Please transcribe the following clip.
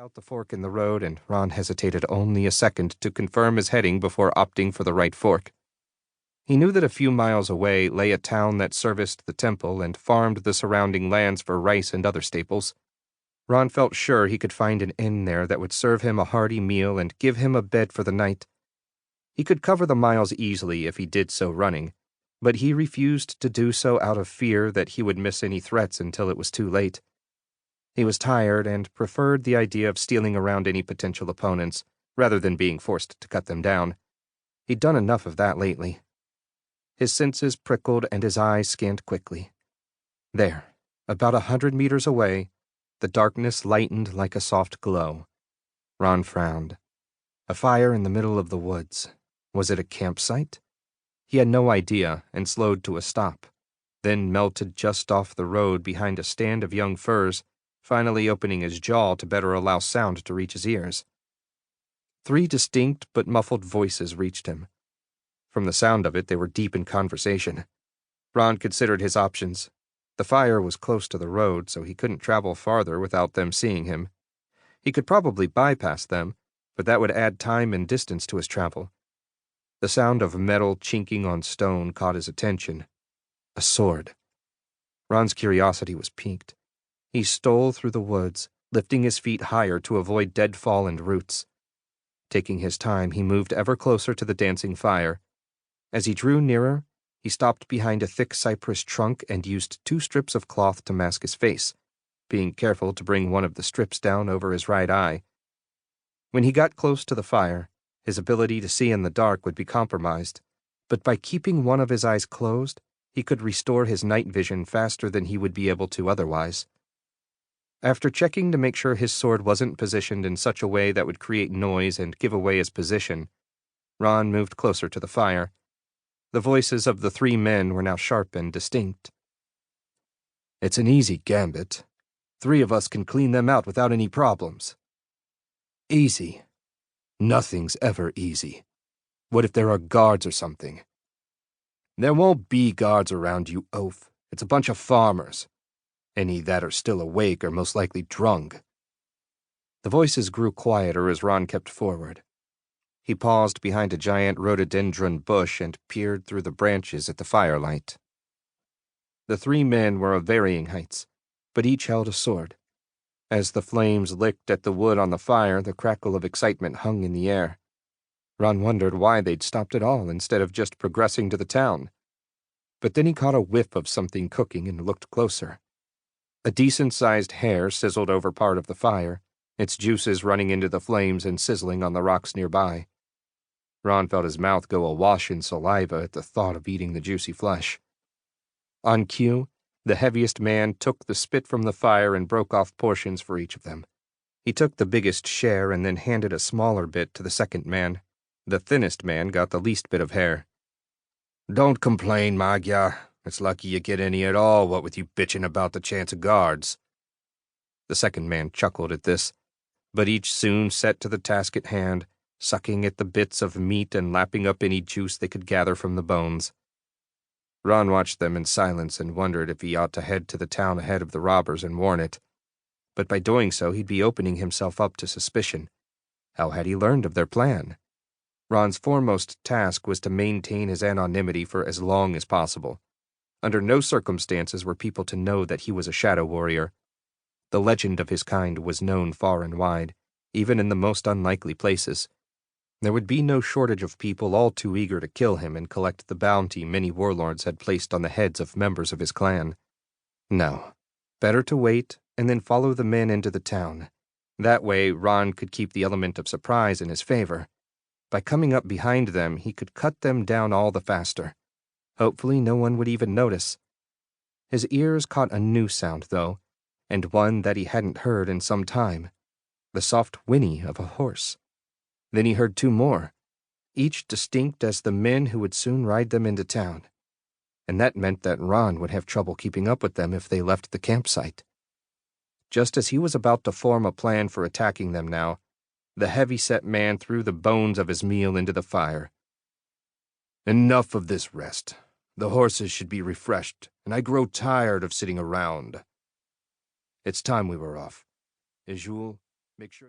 about the fork in the road, and Ron hesitated only a second to confirm his heading before opting for the right fork. He knew that a few miles away lay a town that serviced the temple and farmed the surrounding lands for rice and other staples. Ron felt sure he could find an inn there that would serve him a hearty meal and give him a bed for the night. He could cover the miles easily if he did so running, but he refused to do so out of fear that he would miss any threats until it was too late. He was tired and preferred the idea of stealing around any potential opponents, rather than being forced to cut them down. He'd done enough of that lately. His senses prickled and his eyes scanned quickly. There, about 100 meters away, the darkness lightened like a soft glow. Ron frowned. A fire in the middle of the woods. Was it a campsite? He had no idea and slowed to a stop, then melted just off the road behind a stand of young firs, finally opening his jaw to better allow sound to reach his ears. 3 distinct but muffled voices reached him. From the sound of it, they were deep in conversation. Ron considered his options. The fire was close to the road, so he couldn't travel farther without them seeing him. He could probably bypass them, but that would add time and distance to his travel. The sound of metal chinking on stone caught his attention. A sword. Ron's curiosity was piqued. He stole through the woods, lifting his feet higher to avoid deadfall and roots. Taking his time, he moved ever closer to the dancing fire. As he drew nearer, he stopped behind a thick cypress trunk and used 2 strips of cloth to mask his face, being careful to bring one of the strips down over his right eye. When he got close to the fire, his ability to see in the dark would be compromised, but by keeping one of his eyes closed, he could restore his night vision faster than he would be able to otherwise. After checking to make sure his sword wasn't positioned in such a way that would create noise and give away his position, Ron moved closer to the fire. The voices of the 3 men were now sharp and distinct. "It's an easy gambit. 3 of us can clean them out without any problems." "Easy? Nothing's ever easy. What if there are guards or something?" "There won't be guards around, you oaf. It's a bunch of farmers. Any that are still awake are most likely drunk." The voices grew quieter as Ron kept forward. He paused behind a giant rhododendron bush and peered through the branches at the firelight. The 3 men were of varying heights, but each held a sword. As the flames licked at the wood on the fire, the crackle of excitement hung in the air. Ron wondered why they'd stopped at all instead of just progressing to the town. But then he caught a whiff of something cooking and looked closer. A decent-sized hare sizzled over part of the fire, its juices running into the flames and sizzling on the rocks nearby. Ron felt his mouth go awash in saliva at the thought of eating the juicy flesh. On cue, the heaviest man took the spit from the fire and broke off portions for each of them. He took the biggest share and then handed a smaller bit to the second man. The thinnest man got the least bit of hair. "Don't complain, Magyar. It's lucky you get any at all, what with you bitching about the chance of guards." The second man chuckled at this, but each soon set to the task at hand, sucking at the bits of meat and lapping up any juice they could gather from the bones. Ron watched them in silence and wondered if he ought to head to the town ahead of the robbers and warn it. But by doing so, he'd be opening himself up to suspicion. How had he learned of their plan? Ron's foremost task was to maintain his anonymity for as long as possible. Under no circumstances were people to know that he was a shadow warrior. The legend of his kind was known far and wide, even in the most unlikely places. There would be no shortage of people all too eager to kill him and collect the bounty many warlords had placed on the heads of members of his clan. No, better to wait and then follow the men into the town. That way, Ron could keep the element of surprise in his favor. By coming up behind them, he could cut them down all the faster. Hopefully no one would even notice. His ears caught a new sound, though, and one that he hadn't heard in some time, the soft whinny of a horse. Then he heard 2 more, each distinct as the men who would soon ride them into town, and that meant that Ron would have trouble keeping up with them if they left the campsite. Just as he was about to form a plan for attacking them now, the heavy-set man threw the bones of his meal into the fire. "Enough of this rest. The horses should be refreshed, and I grow tired of sitting around. It's time we were off. Jules, make sure..."